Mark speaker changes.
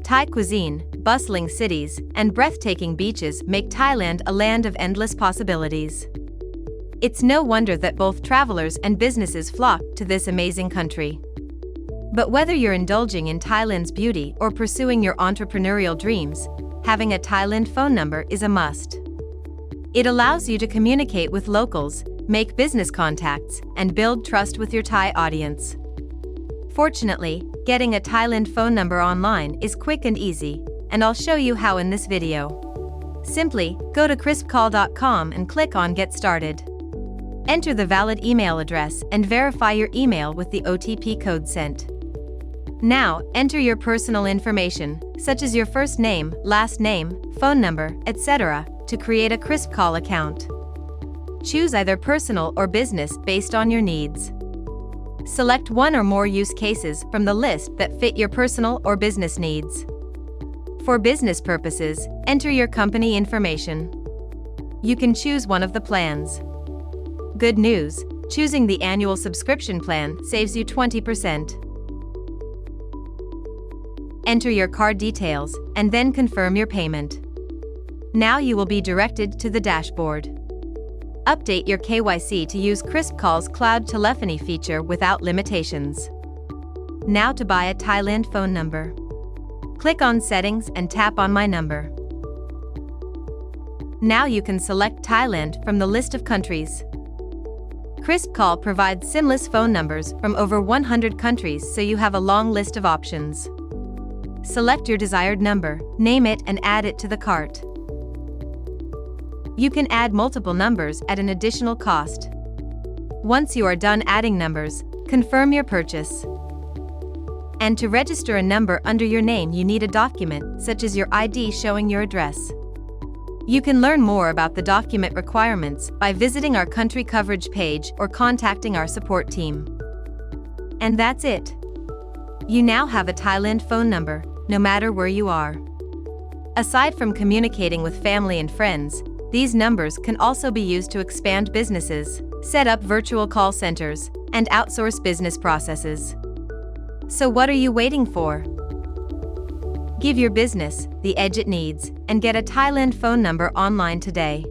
Speaker 1: Thai cuisine, bustling cities, and breathtaking beaches make Thailand a land of endless possibilities. It's no wonder that both travelers and businesses flock to this amazing country. But whether you're indulging in Thailand's beauty or pursuing your entrepreneurial dreams, having a Thailand phone number is a must. It allows you to communicate with locals, make business contacts, and build trust with your Thai audience. Fortunately, getting a Thailand phone number online is quick and easy, and I'll show you how in this video. Simply, go to KrispCall.com and click on Get Started. Enter the valid email address and verify your email with the OTP code sent. Now, enter your personal information, such as your first name, last name, phone number, etc., to create a KrispCall account. Choose either personal or business based on your needs. Select one or more use cases from the list that fit your personal or business needs. For business purposes, enter your company information. You can choose one of the plans. Good news, choosing the annual subscription plan saves you 20%. Enter your card details, and then confirm your payment. Now you will be directed to the dashboard. Update your KYC to use KrispCall's cloud telephony feature without limitations. Now to buy a Thailand phone number. Click on Settings and tap on My Number. Now you can select Thailand from the list of countries. KrispCall provides SIM-less phone numbers from over 100 countries, so you have a long list of options. Select your desired number, name it, and add it to the cart. You can add multiple numbers at an additional cost. Once you are done adding numbers, confirm your purchase. And to register a number under your name, you need a document, such as your ID showing your address. You can learn more about the document requirements by visiting our country coverage page or contacting our support team. And that's it. You now have a Thailand phone number, no matter where you are. Aside from communicating with family and friends, these numbers can also be used to expand businesses, set up virtual call centers, and outsource business processes. So what are you waiting for? Give your business the edge it needs and get a Thailand phone number online today.